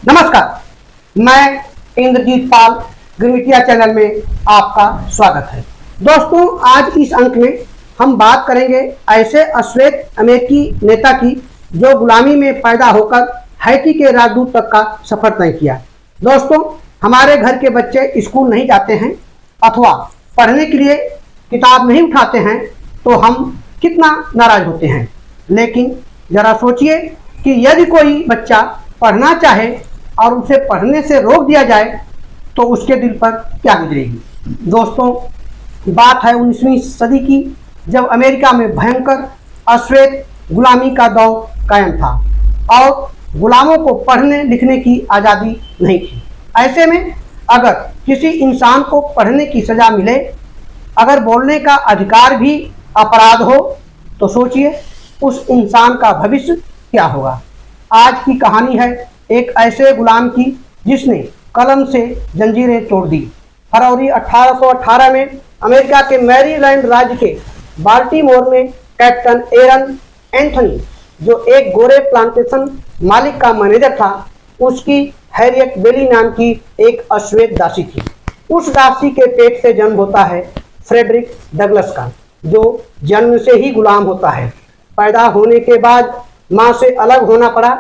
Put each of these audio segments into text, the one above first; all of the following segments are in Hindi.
नमस्कार, मैं इंद्रजीत पाल गिरमिटिया चैनल में आपका स्वागत है। दोस्तों, आज इस अंक में हम बात करेंगे ऐसे अश्वेत अमेरिकी नेता की जो गुलामी में पैदा होकर हैती के राजदूत तक का सफर तय किया। दोस्तों, हमारे घर के बच्चे स्कूल नहीं जाते हैं अथवा पढ़ने के लिए किताब नहीं उठाते हैं तो हम कितना नाराज होते हैं। लेकिन जरा सोचिए कि यदि कोई बच्चा पढ़ना चाहे और उसे पढ़ने से रोक दिया जाए तो उसके दिल पर क्या गुजरेगी। दोस्तों, बात है 19वीं सदी की, जब अमेरिका में भयंकर अश्वेत गुलामी का दौर कायम था और गुलामों को पढ़ने लिखने की आज़ादी नहीं थी। ऐसे में अगर किसी इंसान को पढ़ने की सज़ा मिले, अगर बोलने का अधिकार भी अपराध हो, तो सोचिए उस इंसान का भविष्य क्या होगा। आज की कहानी है एक ऐसे गुलाम की जिसने कलम से जंजीरें तोड़ दी। फरवरी 1818 में अमेरिका के मैरीलैंड राज्य के बाल्टीमोर में कैप्टन एरन एंथनी, जो एक गोरे प्लांटेशन मालिक का मैनेजर था, उसकी हैरियट बेली नाम की एक अश्वेत दासी थी। उस दासी के पेट से जन्म होता है फ्रेडरिक डगलस का, जो जन्म से ही गुलाम होता है। पैदा होने के बाद माँ से अलग होना पड़ा,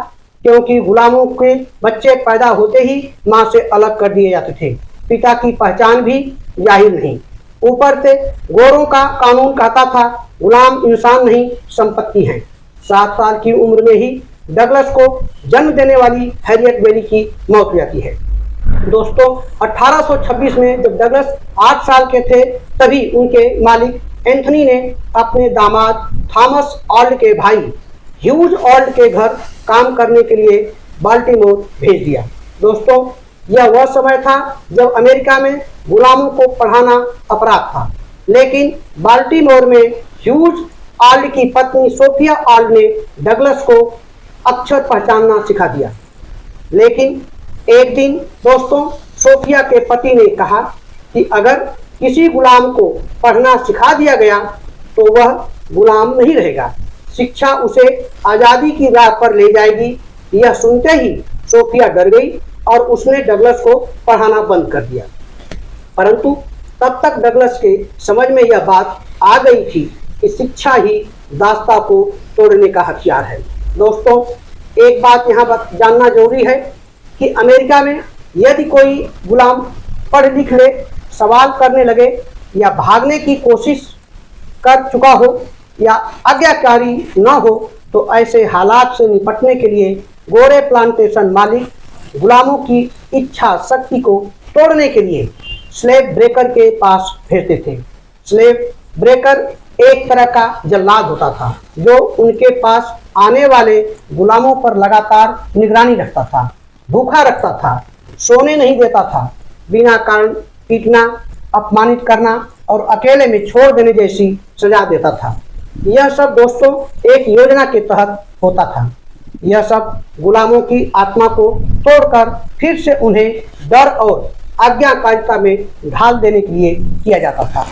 क्योंकि गुलामों के बच्चे पैदा होते ही माँ से अलग कर दिए जाते थे। पिता की पहचान भी जाहिर नहीं। ऊपर से गोरों का कानून कहता था गुलाम इंसान नहीं, संपत्ति है। 7 साल की उम्र में ही डगलस को जन्म देने वाली हैरियट बेली की मौत हो जाती है। दोस्तों, 1826 में जब डगलस 8 साल के थे, तभी उनके मालिक एंथनी ने अपने दामाद थॉमस ऑल्ड के भाई ह्यूज ऑल्ड के घर काम करने के लिए बाल्टीमोर भेज दिया। दोस्तों, यह वह समय था जब अमेरिका में गुलामों को पढ़ाना अपराध था, लेकिन बाल्टीमोर में ह्यूज ऑल्ड की पत्नी सोफिया ऑल्ड ने डगलस को अक्षर पहचानना सिखा दिया। लेकिन एक दिन दोस्तों, सोफिया के पति ने कहा कि अगर किसी गुलाम को पढ़ना सिखा दिया गया तो वह गुलाम नहीं रहेगा, शिक्षा उसे आज़ादी की राह पर ले जाएगी। यह सुनते ही सोफिया डर गई और उसने डगलस को पढ़ाना बंद कर दिया। परंतु तब तक डगलस के समझ में यह बात आ गई थी कि शिक्षा ही दास्ता को तोड़ने का हथियार है। दोस्तों, एक बात यहाँ जानना जरूरी है कि अमेरिका में यदि कोई गुलाम पढ़ लिख ले, सवाल करने लगे या भागने की कोशिश कर चुका हो या आज्ञाकारी न हो, तो ऐसे हालात से निपटने के लिए गोरे प्लांटेशन मालिक गुलामों की इच्छा शक्ति को तोड़ने के लिए स्लेव ब्रेकर के पास भेजते थे। स्लेव ब्रेकर एक तरह का जल्लाद होता था जो उनके पास आने वाले गुलामों पर लगातार निगरानी रखता था, भूखा रखता था, सोने नहीं देता था, बिना कारण पीटना, अपमानित करना और अकेले में छोड़ देने जैसी सजा देता था। यह सब दोस्तों एक योजना के तहत होता था। यह सब गुलामों की आत्मा को तोड़कर फिर से उन्हें डर और आज्ञाकारिता में ढाल देने के लिए किया जाता था।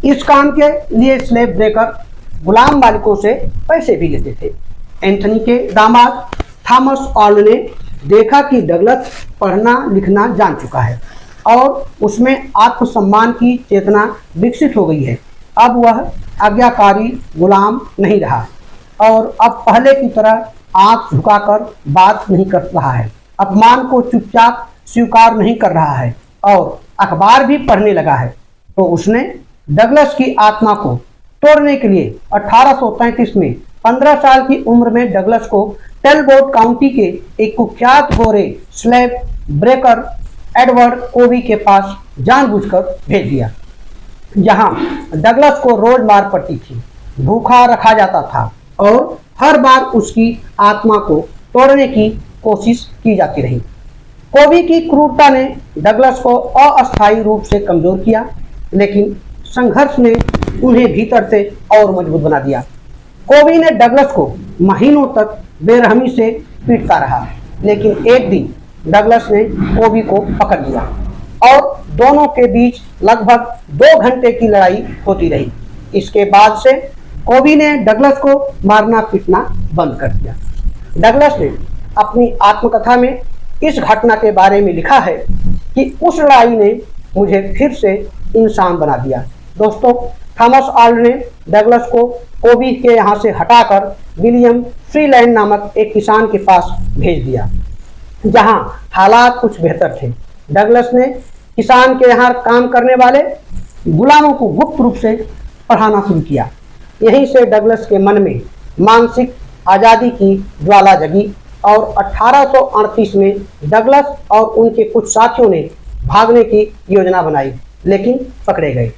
इस काम के लिए स्लेव ब्रेकर गुलाम मालिकों से पैसे भी लेते थे। एंथनी के दामाद थॉमस ऑल्ड ने देखा कि डगलस पढ़ना लिखना जान चुका है और उसमें आत्मसम्मान की चेतना विकसित हो गई है। अब वह आज्ञाकारी गुलाम नहीं रहा और अब पहले की तरह आंख झुकाकर बात नहीं कर रहा है, अपमान को चुपचाप स्वीकार नहीं कर रहा है और अखबार भी पढ़ने लगा है। तो उसने डगलस की आत्मा को तोड़ने के लिए 1833 में 15 साल की उम्र में डगलस को टेलबोट काउंटी के एक कुख्यात गोरे स्लेव ब्रेकर एडवर्ड कोबी के पास जानबूझकर भेज दिया, जहां डगलस को रोज मार पड़ती थी, भूखा रखा जाता था और हर बार उसकी आत्मा को तोड़ने की कोशिश की जाती रही। कोबी की क्रूरता ने डगलस को अस्थायी रूप से कमजोर किया, लेकिन संघर्ष ने उन्हें भीतर से और मजबूत बना दिया। कोबी ने डगलस को महीनों तक बेरहमी से पीटता रहा, लेकिन एक दिन डगलस ने कोबी को पकड़ लिया और दोनों के बीच लगभग 2 घंटे की लड़ाई होती रही। इसके बाद से कोबी ने डगलस को मारना पीटना बंद कर दिया। डगलस ने अपनी आत्मकथा में इस घटना के बारे में लिखा है कि उस लड़ाई ने मुझे फिर से इंसान बना दिया। दोस्तों, थॉमस आर्ल्ड ने डगलस को कोबी के यहाँ से हटाकर विलियम फ्रीलैंड नामक एक किसान के पास भेज दिया, जहाँ हालात कुछ बेहतर थे। डगलस ने किसान के यहाँ काम करने वाले गुलामों को गुप्त रूप से पढ़ाना शुरू किया। यहीं से डगलस के मन में मानसिक आज़ादी की ज्वाला जगी और 1838 में डगलस और उनके कुछ साथियों ने भागने की योजना बनाई, लेकिन पकड़े गए।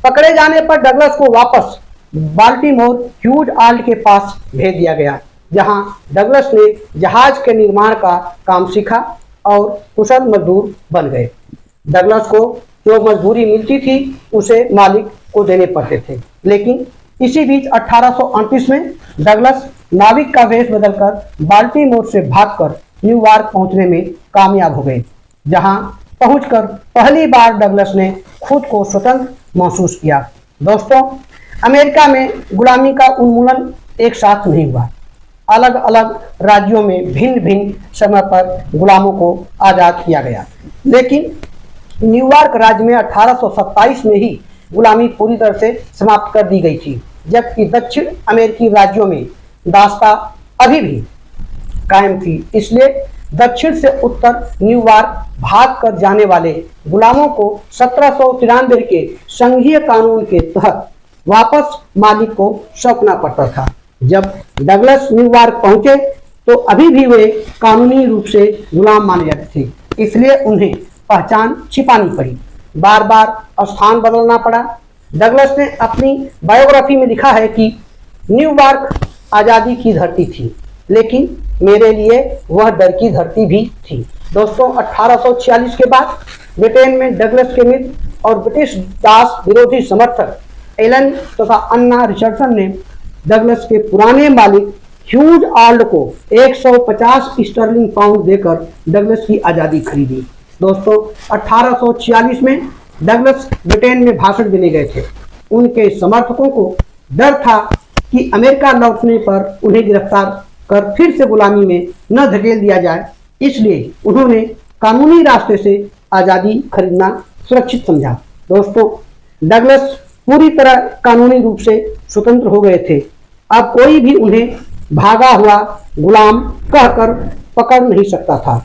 पकड़े जाने पर डगलस को वापस बाल्टीमोर ह्यूज आर्ल्ड के पास भेज दिया गया, जहां डगलस ने जहाज के निर्माण का काम सीखा और कुशल मजदूर बन गए। डगलस को जो मजदूरी मिलती थी उसे मालिक को देने पड़ते थे, लेकिन इसी बीच 1838 में डगलस नाविक का वेश बदलकर बाल्टीमोर से भागकर न्यूयॉर्क पहुंचने में कामयाब हो गए, जहां पहुंचकर पहली बार डगलस ने खुद को स्वतंत्र महसूस किया। दोस्तों, अमेरिका में गुलामी का उन्मूलन एक साथ नहीं हुआ। अलग अलग राज्यों में भिन्न भिन्न समय पर गुलामों को आज़ाद किया गया, लेकिन न्यूयॉर्क राज्य में 1827 में ही गुलामी पूरी तरह से समाप्त कर दी गई थी, जबकि दक्षिण अमेरिकी राज्यों में दास्ता अभी भी कायम थी। इसलिए दक्षिण से उत्तर न्यूयॉर्क भाग कर जाने वाले गुलामों को 1793 के संघीय कानून के तहत वापस मालिक को सौंपना पड़ता था। जब डगलस न्यूयॉर्क पहुंचे तो अभी भी वे कानूनी रूप से गुलाम माने जाते थे, इसलिए उन्हें पहचान छिपानी पड़ी, बार बार स्थान बदलना पड़ा। डगलस ने अपनी बायोग्राफी में लिखा है कि न्यूयॉर्क आज़ादी की धरती थी, लेकिन मेरे लिए वह डर की धरती भी थी। दोस्तों, 1846 के बाद ब्रिटेन में डगलस के मित्र और ब्रिटिश दास विरोधी समर्थक एलन तथा अन्ना रिचर्डसन ने डगलस के पुराने मालिक ह्यूज आर्ल्ड को 150 स्टर्लिंग पाउंड देकर डगलस की आज़ादी खरीदी। दोस्तों, 1846 में डगलस ब्रिटेन में भाषण देने गए थे। उनके समर्थकों को डर था कि अमेरिका लौटने पर उन्हें गिरफ्तार कर फिर से गुलामी में न धकेल दिया जाए, इसलिए उन्होंने कानूनी रास्ते से आज़ादी खरीदना सुरक्षित समझा। दोस्तों, डगलस पूरी तरह कानूनी रूप से स्वतंत्र हो गए थे। अब कोई भी उन्हें भागा हुआ गुलाम कहकर पकड़ नहीं सकता था।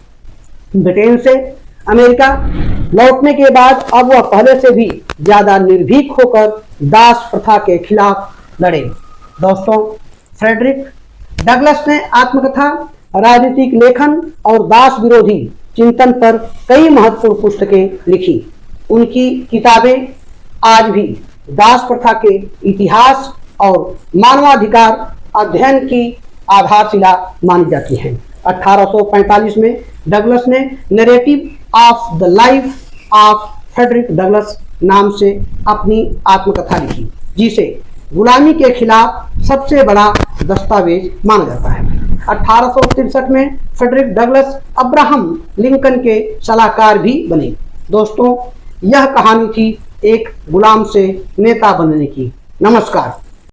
ब्रिटेन से अमेरिका लौटने के बाद अब वह पहले से भी ज्यादा निर्भीक होकर दास प्रथा के खिलाफ लड़े। दोस्तों, फ्रेडरिक डगलस ने आत्मकथा, राजनीतिक लेखन और दास विरोधी चिंतन पर कई महत्वपूर्ण पुस्तकें लिखी। उनकी किताबें आज भी दास प्रथा के इतिहास और मानवाधिकार अध्ययन की आधारशिला मानी जाती हैं। 1845 में डगलस ने narrative of the life of Frederick Douglass नाम से अपनी आत्मकथा लिखी, जिसे गुलामी के खिलाफ सबसे बड़ा दस्तावेज माना जाता है। 1863 में फ्रेडरिक डगलस अब्राहम लिंकन के सलाहकार भी बने। दोस्तों, यह कहानी थी एक गुलाम से नेता बनने की। नमस्कार।